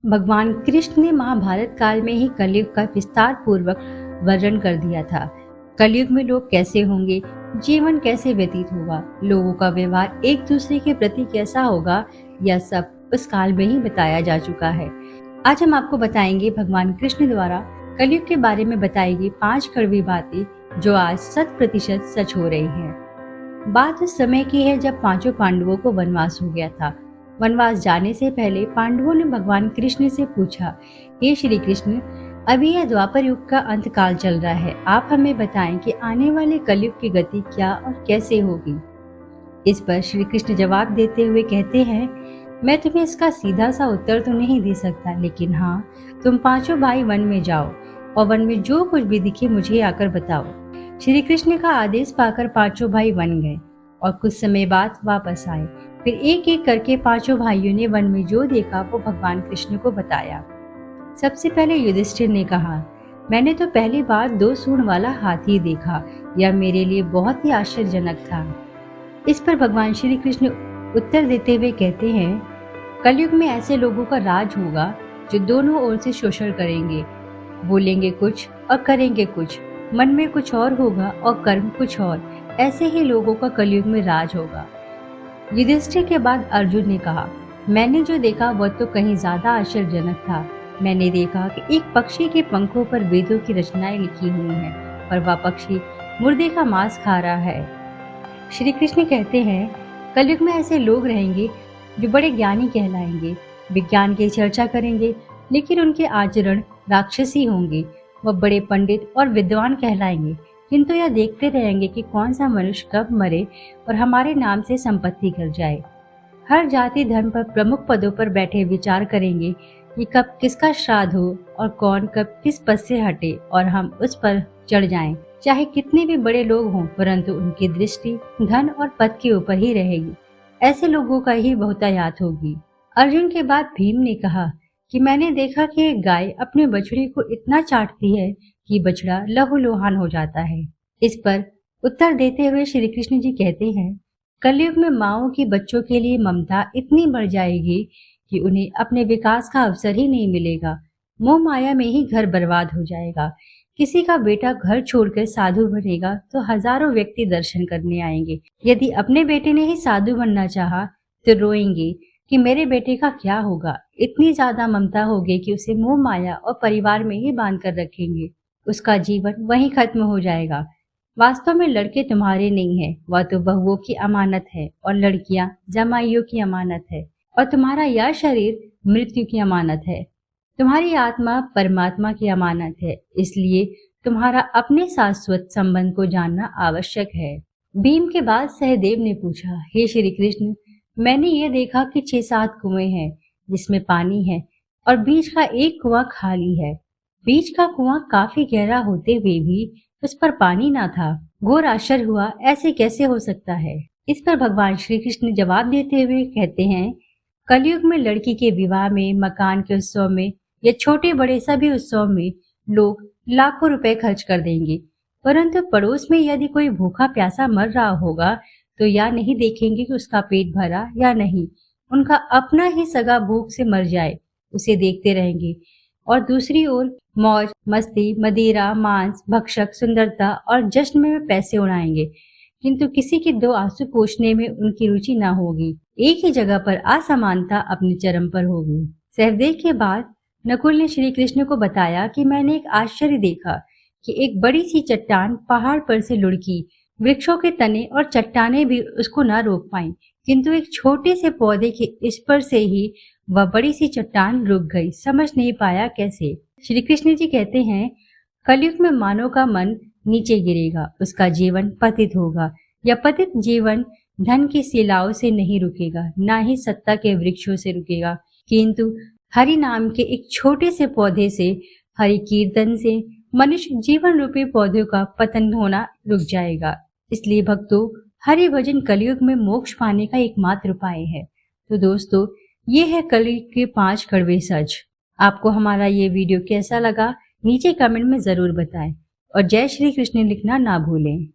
भगवान कृष्ण ने महाभारत काल में ही कलयुग का विस्तार पूर्वक वर्णन कर दिया था। कलयुग में लोग कैसे होंगे, जीवन कैसे व्यतीत होगा, लोगों का व्यवहार एक दूसरे के प्रति कैसा होगा, यह सब उस काल में ही बताया जा चुका है। आज हम आपको बताएंगे भगवान कृष्ण द्वारा कलयुग के बारे में बताई गई 5 कड़वी बातें जो आज 100% सच हो रही हैं। बात उस समय की है जब 5 पांडवों को वनवास हो गया था। वनवास जाने से पहले पांडवों ने भगवान कृष्ण से पूछा, हे श्री कृष्ण, अभी यह द्वापर युग का अंत काल चल रहा है, आप हमें बताएं कि आने वाले कलयुग की गति क्या और कैसे होगी। इस पर श्री कृष्ण जवाब देते हुए कहते हैं, मैं तुम्हें इसका सीधा सा उत्तर तो नहीं दे सकता, लेकिन हाँ, तुम 5 भाई वन में जाओ और वन में जो कुछ भी दिखे मुझे आकर बताओ। श्री कृष्ण का आदेश पाकर 5 भाई वन गए और कुछ समय बाद वापस आए। फिर एक एक करके 5 भाइयों ने वन में जो देखा वो भगवान कृष्ण को बताया। सबसे पहले युधिष्ठिर ने कहा, मैंने तो पहली बार 2 सूंड वाला हाथी देखा, यह मेरे लिए बहुत ही आश्चर्यजनक था। इस पर भगवान श्री कृष्ण उत्तर देते हुए कहते हैं, कलयुग में ऐसे लोगों का राज होगा जो दोनों ओर से शोषण करेंगे, बोलेंगे कुछ और करेंगे कुछ, मन में कुछ और होगा और कर्म कुछ और। ऐसे ही लोगों का कलयुग में राज होगा। युधिष्ठिर के बाद अर्जुन ने कहा, मैंने जो देखा वह तो कहीं ज्यादा आश्चर्यजनक था। मैंने देखा कि एक पक्षी के पंखों पर वेदों की रचनाएं लिखी हुई हैं, पर वह पक्षी मुर्दे का मांस खा रहा है। श्री कृष्ण कहते हैं, कलयुग में ऐसे लोग रहेंगे जो बड़े ज्ञानी कहलाएंगे, विज्ञान की चर्चा करेंगे, लेकिन उनके आचरण राक्षसी होंगे। वह बड़े पंडित और विद्वान कहलाएंगे, किंतु यह देखते रहेंगे कि कौन सा मनुष्य कब मरे और हमारे नाम से संपत्ति कर जाए। हर जाति धर्म पर प्रमुख पदों पर बैठे विचार करेंगे कि कब किसका श्राद्ध हो और कौन कब किस पद से हटे और हम उस पर चढ़ जाएं। चाहे कितने भी बड़े लोग हों, परंतु उनकी दृष्टि धन और पद के ऊपर ही रहेगी। ऐसे लोगों का ही बहुतायत होगी। अर्जुन के बाद भीम ने कहा कि मैंने देखा कि एक गाय अपने बछड़े को इतना चाटती है कि बछड़ा लहूलुहान हो जाता है। इस पर उत्तर देते हुए श्री कृष्ण जी कहते हैं, कलयुग में माँओं की बच्चों के लिए ममता इतनी बढ़ जाएगी कि उन्हें अपने विकास का अवसर ही नहीं मिलेगा। मोह माया में ही घर बर्बाद हो जाएगा। किसी का बेटा घर छोड़कर साधु बनेगा तो हजारों व्यक्ति दर्शन करने आएंगे। यदि अपने बेटे ने ही साधु बनना चाहा तो रोएंगे कि मेरे बेटे का क्या होगा। इतनी ज्यादा ममता होगी कि उसे मोह माया और परिवार में ही बांध कर रखेंगे। उसका जीवन वहीं खत्म हो जाएगा। वास्तव में लड़के तुम्हारे नहीं है, वह तो बहुओं की अमानत है और लड़कियां जमाइयों की अमानत है और तुम्हारा यह शरीर मृत्यु की अमानत है। तुम्हारी आत्मा परमात्मा की अमानत है, इसलिए तुम्हारा अपने शाश्वत संबंध को जानना आवश्यक है। भीम के बाद सहदेव ने पूछा, हे श्री कृष्ण, मैंने ये देखा कि 6-7 कुएं हैं जिसमें पानी है और बीच का एक कुआं खाली है। बीच का कुआं काफी गहरा होते हुए भी उस पर पानी ना था। घोर आश्चर्य हुआ, ऐसे कैसे हो सकता है। इस पर भगवान श्री कृष्ण जवाब देते हुए कहते हैं, कलयुग में लड़की के विवाह में, मकान के उत्सव में या छोटे बड़े सभी उत्सव में लोग लाखों रुपए खर्च कर देंगे, परंतु पड़ोस में यदि कोई भूखा प्यासा मर रहा होगा तो या नहीं देखेंगे कि उसका पेट भरा या नहीं, उनका अपना ही सगा भूख से मर जाए उसे देखते रहेंगे। और दूसरी ओर मौज मस्ती, मदिरा, मांस, भक्षक, सुंदरता और जश्न में पैसे उड़ाएंगे, किंतु किसी की 2 आंसू पोंछने में उनकी रुचि ना होगी। एक ही जगह पर असमानता अपने चरम पर होगी। सहदेव के बाद नकुल ने श्री कृष्ण को बताया कि मैंने एक आश्चर्य देखा कि एक बड़ी सी चट्टान पहाड़ पर से लुढ़की। वृक्षों के तने और चट्टाने भी उसको न रोक पाई, किंतु एक छोटे से पौधे के स्पर्श से ही वह बड़ी सी चट्टान रुक गई। समझ नहीं पाया कैसे। श्री कृष्ण जी कहते हैं, कलयुग में मानव का मन नीचे गिरेगा, उसका जीवन पतित होगा। यह पतित जीवन धन की शिलाओं से नहीं रुकेगा, ना ही सत्ता के वृक्षों से रुकेगा, किंतु हरि नाम के एक छोटे से पौधे से, हरि कीर्तन से मनुष्य जीवन रूपी पौधों का पतन होना रुक जाएगा। इसलिए भक्तों, हरि भजन कलयुग में मोक्ष पाने का एकमात्र उपाय है। तो दोस्तों, ये है कलयुग के 5 कड़वे सच। आपको हमारा ये वीडियो कैसा लगा नीचे कमेंट में जरूर बताएं और जय श्री कृष्ण लिखना ना भूलें।